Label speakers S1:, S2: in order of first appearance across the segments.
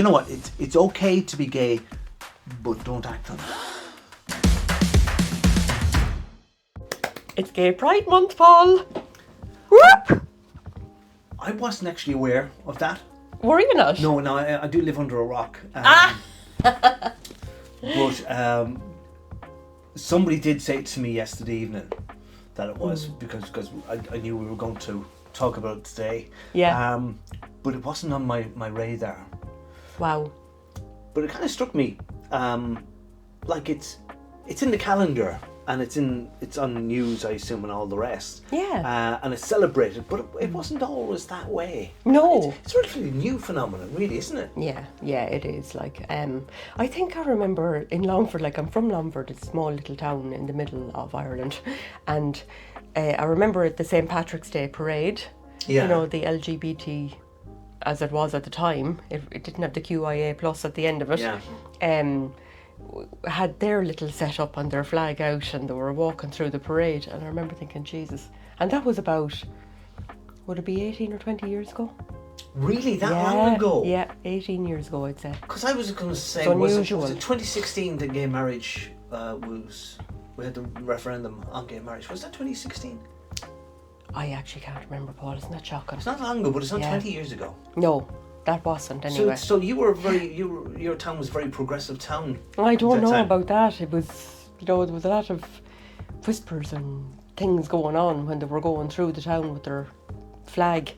S1: You know what? It's okay to be gay, but don't act on it.
S2: It's Gay Pride Month, Paul. Whoop!
S1: I wasn't actually aware of that.
S2: Were you not?
S1: No, I do live under a rock. But somebody did say to me yesterday evening that it was because I knew we were going to talk about it today.
S2: Yeah.
S1: But it wasn't on my radar.
S2: Wow.
S1: But it kind of struck me, like it's in the calendar and it's on news, I assume, and all the rest.
S2: Yeah.
S1: And it's celebrated, but it wasn't always that way.
S2: No.
S1: It's a relatively new phenomenon, really, isn't it?
S2: Yeah, it is. Like, I think I remember in Longford, like I'm from Longford, it's a small little town in the middle of Ireland, and I remember at the St. Patrick's Day parade,
S1: Yeah.
S2: you know, the LGBT, as it was at the time, it didn't have the QIA plus at the end of it.
S1: Yeah.
S2: Had their little setup and their flag out, and they were walking through the parade, and I remember thinking, Jesus. And that was about, would it be 18 or 20 years ago?
S1: Really, that long ago?
S2: Yeah, 18 years ago, I'd say.
S1: Because I was going to say,
S2: It's
S1: was
S2: unusual.
S1: it 2016 that gay marriage we had the referendum on gay marriage? Was that 2016?
S2: I actually can't remember, Paul. Isn't that shocking?
S1: It's not long ago, but it's not
S2: Yeah.
S1: 20 years ago.
S2: No, that wasn't anyway.
S1: So you were your town was a very progressive town.
S2: I don't
S1: at that
S2: know
S1: time.
S2: about that. It was, you know, there was a lot of whispers and things going on when they were going through the town with their flag,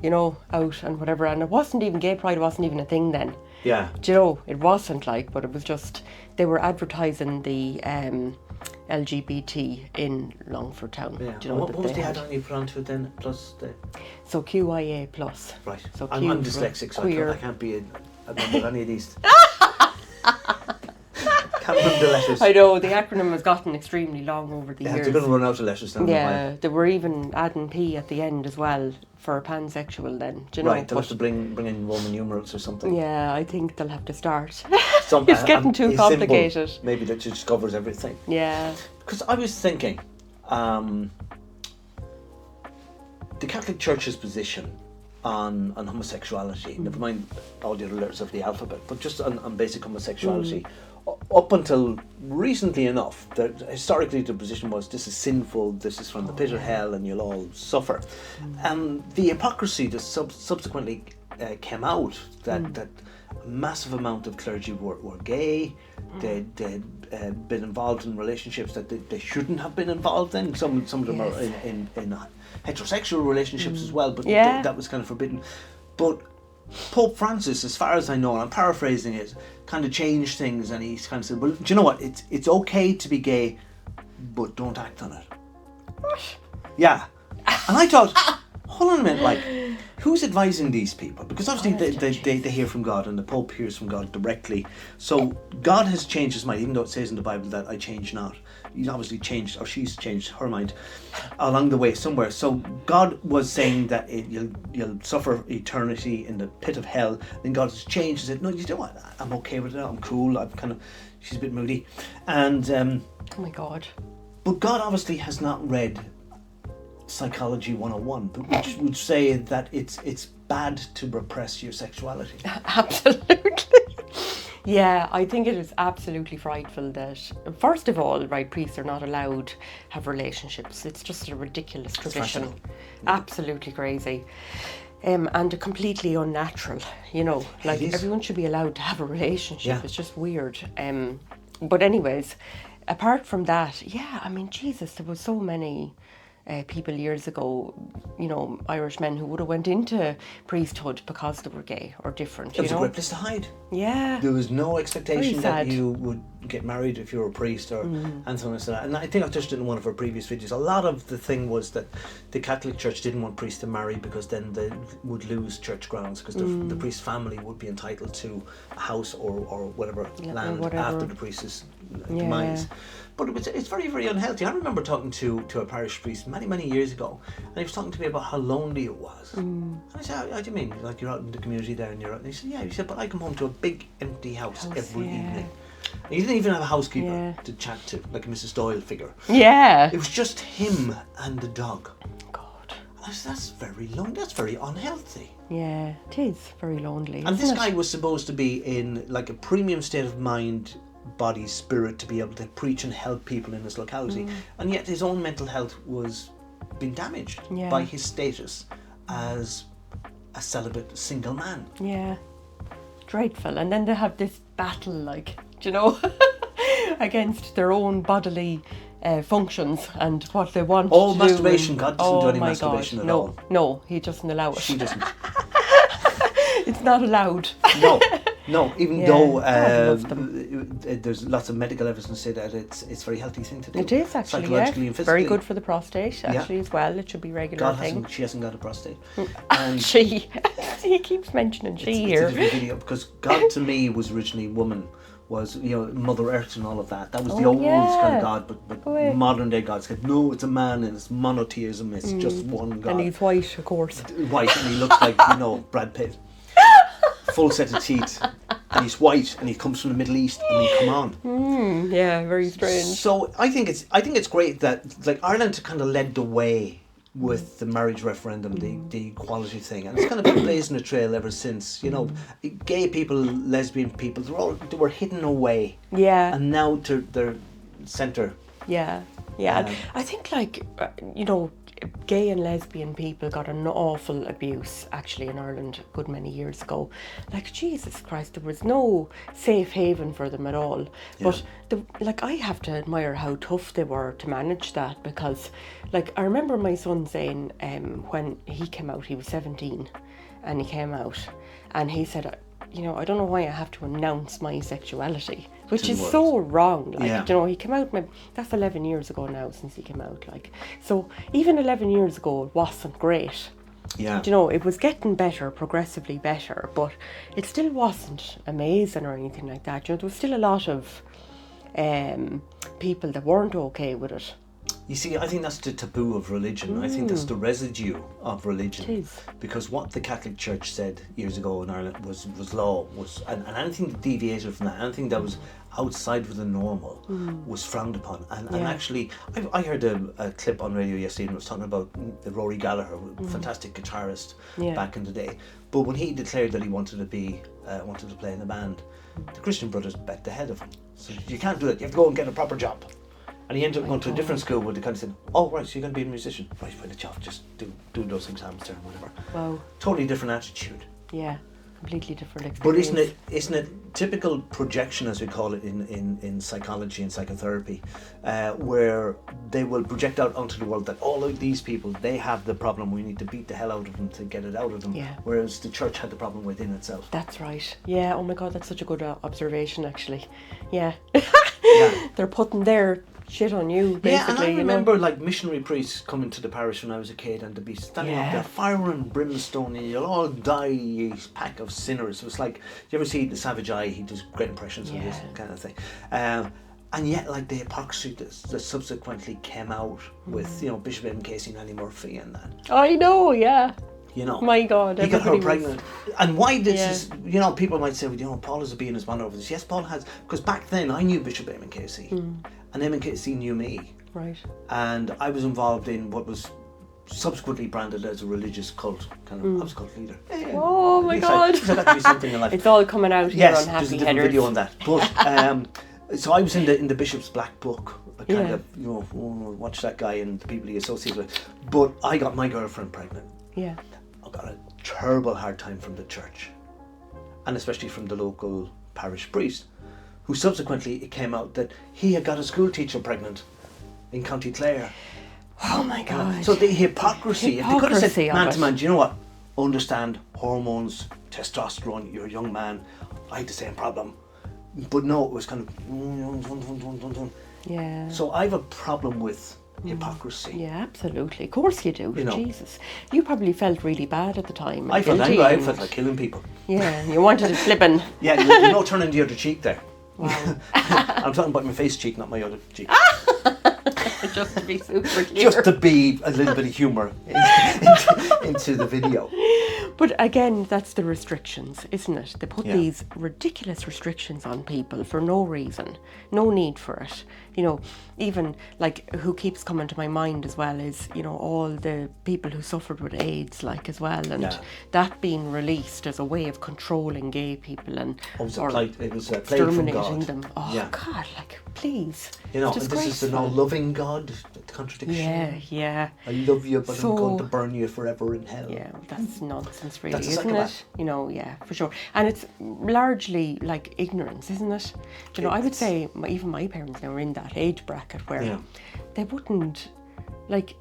S2: you know, out and whatever. And it wasn't even, gay pride wasn't even a thing then.
S1: Yeah.
S2: Do you know, it wasn't like, but it was just, they were advertising the LGBT in Longford town.
S1: Yeah.
S2: Do you know,
S1: What
S2: that
S1: was
S2: they
S1: the
S2: had?
S1: add-on you put onto it then? Plus the
S2: So QIA plus.
S1: right.
S2: So
S1: I'm
S2: Q for
S1: dyslexic, so
S2: queer.
S1: I can't be a member of any of these. Can't remember the letters.
S2: I know, the acronym has gotten extremely long over the
S1: Yeah,
S2: years.
S1: they're going to run out of letters down the
S2: Yeah, they were even adding P at the end as well for pansexual then, do you know?
S1: Right, they'll have to
S2: But
S1: bring in Roman numerals or something.
S2: yeah, I think they'll have to start.
S1: Some,
S2: It's getting too
S1: a symbol,
S2: complicated.
S1: maybe that just covers everything.
S2: Yeah.
S1: Because I was thinking, the Catholic Church's position on homosexuality, never mind all the other letters of the alphabet, but just on basic homosexuality, up until recently enough, that historically the position was this is sinful, this is from the pit of hell, and you'll all suffer. And the hypocrisy that subsequently came out, that a massive amount of clergy were gay, they'd been involved in relationships that they shouldn't have been involved in. Some of them are in heterosexual relationships as well, but that was kind of forbidden. But Pope Francis, as far as I know, and I'm paraphrasing it, kind of changed things, and he's kind of said, well, do you know what, it's okay to be gay, but don't act on it.
S2: What?
S1: Yeah. And I thought, hold on a minute, like, who's advising these people? Because obviously they hear from God, and the Pope hears from God directly. So God has changed his mind, even though it says in the Bible that I change not. He's obviously changed, or she's changed her mind along the way somewhere. So God was saying that you'll suffer eternity in the pit of hell. Then God has changed and said, no, you know what? I'm okay with it. I'm cool. She's a bit moody. And
S2: Oh my God.
S1: but God obviously has not read Psychology 101, but which would say that it's bad to repress your sexuality.
S2: Absolutely. Yeah, I think it is absolutely frightful that, first of all, right, priests are not allowed to have relationships. It's just a ridiculous tradition.
S1: rational.
S2: Absolutely crazy. And completely unnatural, you know. Like,
S1: is.
S2: everyone should be allowed to have a relationship.
S1: Yeah.
S2: It's just weird. But anyways, apart from that, yeah, I mean, Jesus, there was so many people years ago, you know, Irish men who would have went into priesthood because they were gay or different,
S1: It was
S2: you
S1: a
S2: know.
S1: great place to hide.
S2: Yeah.
S1: There was no expectation
S2: Very
S1: that
S2: sad.
S1: you would get married if you were a priest or anything like that. And I think I touched it in one of our previous videos. A lot of the thing was that the Catholic Church didn't want priests to marry because then they would lose church grounds, because the priest's family would be entitled to a house or whatever land
S2: whatever.
S1: after the priest's demise. But it's very, very unhealthy. I remember talking to a parish priest many years ago, and he was talking to me about how lonely it was. And I said, how do you mean? Like, you're out in the community there and you're out. And he said, yeah. He said, but I come home to a big empty house every evening. And he didn't even have a housekeeper to chat to, like a Mrs. Doyle figure.
S2: Yeah.
S1: It was just him and the dog.
S2: God.
S1: And I said, that's very lonely. That's very unhealthy.
S2: Yeah, it is very lonely.
S1: And this
S2: isn't
S1: guy
S2: it?
S1: was supposed to be in like a premium state of mind, body, spirit to be able to preach and help people in his locality. And yet his own mental health was being damaged
S2: Yeah.
S1: by his status as a celibate single man.
S2: Yeah, dreadful. And then they have this battle, like, do you know, against their own bodily functions and what they want
S1: Oh,
S2: to
S1: masturbation.
S2: do. And,
S1: God doesn't do any
S2: my
S1: masturbation
S2: God.
S1: at
S2: no,
S1: all.
S2: No, he doesn't allow it.
S1: She doesn't.
S2: It's not allowed.
S1: No, even
S2: Yeah,
S1: though
S2: God loves
S1: there's lots of medical evidence to say that it's a very healthy thing to do.
S2: It is actually,
S1: psychologically
S2: yeah.
S1: and physically.
S2: Very good for the prostate, actually, as well. It should be a regular thing.
S1: She hasn't got a prostate.
S2: She. He keeps mentioning she
S1: It's
S2: here.
S1: a different video, because God to me was originally woman, was, you know, Mother Earth and all of that. That was the
S2: Oh,
S1: old
S2: yeah.
S1: kind of God, but
S2: Oh, yeah.
S1: modern day God said, no, it's a man and it's monotheism, it's just one God.
S2: And he's white, of course.
S1: White, and he looks like, you know, Brad Pitt. Full set of teeth, and he's white, and he comes from the Middle East. I mean, come on.
S2: Yeah, very strange.
S1: So I think it's great that, like, Ireland kind of led the way with the marriage referendum, the equality thing, and it's kind of been blazing a trail ever since. You know, gay people, lesbian people, they were hidden away,
S2: Yeah.
S1: and now they're centre.
S2: Yeah, and I think, like, you know, gay and lesbian people got an awful abuse actually in Ireland a good many years ago. Like, Jesus Christ, there was no safe haven for them at all.
S1: Yeah.
S2: But I have to admire how tough they were to manage that, because, like, I remember my son saying when he came out, he was 17, and he came out, and he said, you know, I don't know why I have to announce my sexuality, which is so wrong. Like,
S1: Yeah.
S2: you know, he came out, that's 11 years ago now since he came out. Like, so even 11 years ago, it wasn't great.
S1: Yeah.
S2: You know, it was getting better, progressively better, but it still wasn't amazing or anything like that. You know, there was still a lot of people that weren't okay with it.
S1: You see, I think that's the taboo of religion. I think that's the residue of religion.
S2: It is.
S1: Because what the Catholic Church said years ago in Ireland was law, and anything that deviated from that, anything that was outside of the normal, was frowned upon. And actually, I heard a clip on radio yesterday, and it was talking about Rory Gallagher, a fantastic guitarist back in the day. But when he declared that he wanted to play in a band, the Christian Brothers bet the head of him. So you can't do that. You have to go and get a proper job. And he ended up going to a different school where they kind of said, oh, right, so you're going to be a musician. Right, find a job, just do those exams there, whatever.
S2: Wow.
S1: Totally different attitude.
S2: Yeah, completely different
S1: But
S2: experience.
S1: isn't it typical projection, as we call it in psychology and psychotherapy, where they will project out onto the world that all of these people, they have the problem, we need to beat the hell out of them to get it out of them, whereas the church had the problem within itself.
S2: That's right. Yeah, oh my God, that's such a good observation, actually. Yeah.
S1: Yeah.
S2: They're putting their shit on you, basically.
S1: Yeah, and I
S2: you know?
S1: remember like missionary priests coming to the parish when I was a kid, and to be standing up there, fire and brimstone, and you'll all die, you pack of sinners. It was like, you ever see The Savage Eye? He does great impressions of this kind of thing. And yet, like, the hypocrisy that subsequently came out with, you know, Bishop Eamon Casey and Annie Murphy and that.
S2: I know, yeah.
S1: You know,
S2: My God,
S1: he got her
S2: everybody was-
S1: pregnant. And why this is, you know, people might say, well, you know, Paul has a bee in his bonnet over this. Yes, Paul has, because back then I knew Bishop Eamon Casey, and Eamon Casey knew me.
S2: Right.
S1: And I was involved in what was subsequently branded as a religious cult. I was a cult leader.
S2: Oh my God.
S1: So that could be something in life.
S2: It's all coming out here on
S1: Yes,
S2: Happy
S1: there's a different
S2: Headers.
S1: video on that. But so I was in the Bishop's Black Book. I kind of, you know, watch that guy and the people he associates with. But I got my girlfriend pregnant.
S2: Yeah.
S1: I got a terrible hard time from the church, and especially from the local parish priest, who subsequently it came out that he had got a school teacher pregnant in County Clare.
S2: Oh my God.
S1: So the hypocrisy, if they could have said
S2: Hypocrisy of
S1: man
S2: it.
S1: to man, do you know what? Understand hormones, testosterone, you're a young man, I had the same problem. But no, it was kind of
S2: Yeah.
S1: So I have a problem with hypocrisy.
S2: Yeah, absolutely. Of course you do.
S1: You know.
S2: Jesus. You probably felt really bad at the time. and
S1: I felt
S2: guilty
S1: angry, I
S2: and-
S1: felt like killing people.
S2: Yeah, you wanted to flipping.
S1: Yeah, there's no turning the other cheek there.
S2: Wow.
S1: I'm talking about my face cheek, not my other cheek.
S2: Just to be super clear.
S1: Just to be a little bit of humour into the video.
S2: But again, that's the restrictions, isn't it? They put
S1: Yeah.
S2: these ridiculous restrictions on people for no reason, no need for it. You know, even like who keeps coming to my mind as well is, you know, all the people who suffered with AIDS, like as well, and
S1: Yeah.
S2: that being released as a way of controlling gay people and
S1: It was
S2: or
S1: a plague from
S2: exterminating
S1: God.
S2: them. Oh
S1: Yeah.
S2: God, like please.
S1: You know,
S2: It's
S1: and this is the
S2: disgraceful.
S1: no-loving God, the contradiction.
S2: Yeah, yeah.
S1: I love you, but
S2: So-
S1: I'm going to burn you forever in hell.
S2: Yeah, that's nonsense, really,
S1: That's a
S2: isn't
S1: psychopath.
S2: it? You know, yeah, for sure. And it's largely like ignorance, isn't it? You know, I would
S1: It's-
S2: say even my parents now are in that age bracket where
S1: Yeah.
S2: they wouldn't, like,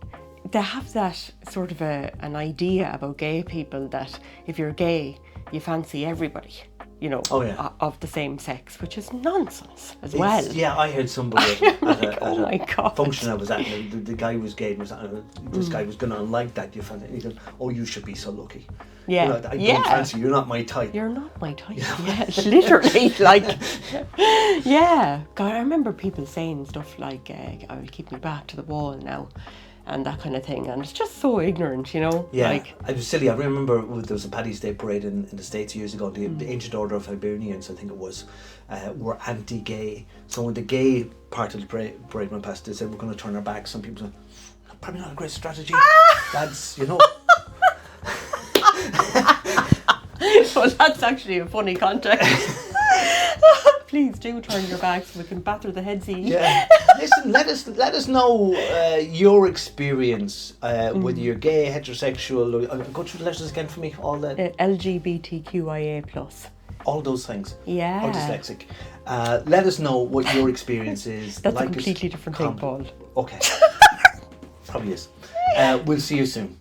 S2: they have that sort of an idea about gay people that if you're gay, you fancy everybody, you know,
S1: Oh, yeah.
S2: of the same sex, which is nonsense as well.
S1: Yeah, I heard somebody at
S2: Oh my
S1: a
S2: God.
S1: function I was at, and the guy was gay, and this guy was going on like that. You found it, and he goes, "Oh, you should be so lucky."
S2: Yeah.
S1: You know, I
S2: Yeah.
S1: don't fancy you. You're not my type.
S2: You're not my type. Yeah, literally, like, yeah. God, I remember people saying stuff like, "I will keep me back to the wall now," and that kind of thing. And it's just so ignorant, you know.
S1: Yeah,
S2: Like,
S1: I was silly. I remember there was a Paddy's Day parade in the States years ago. The Ancient Order of Hibernians, I think it was, were anti-gay. So when the gay part of the parade went past, they said, "We're going to turn our backs." Some people said, "Probably not a great strategy." That's, you know.
S2: well, that's actually a funny context. Please do turn your back so we can batter the heads in.
S1: Yeah. Listen, let us know your experience whether you're gay, heterosexual. Go through the letters again for me. All that,
S2: LGBTQIA+.
S1: all those things.
S2: Yeah.
S1: Or dyslexic. Let us know what your experience is.
S2: That's
S1: Like
S2: a
S1: us,
S2: completely different thing,
S1: comment.
S2: Paul.
S1: Okay. Probably is. We'll see you soon.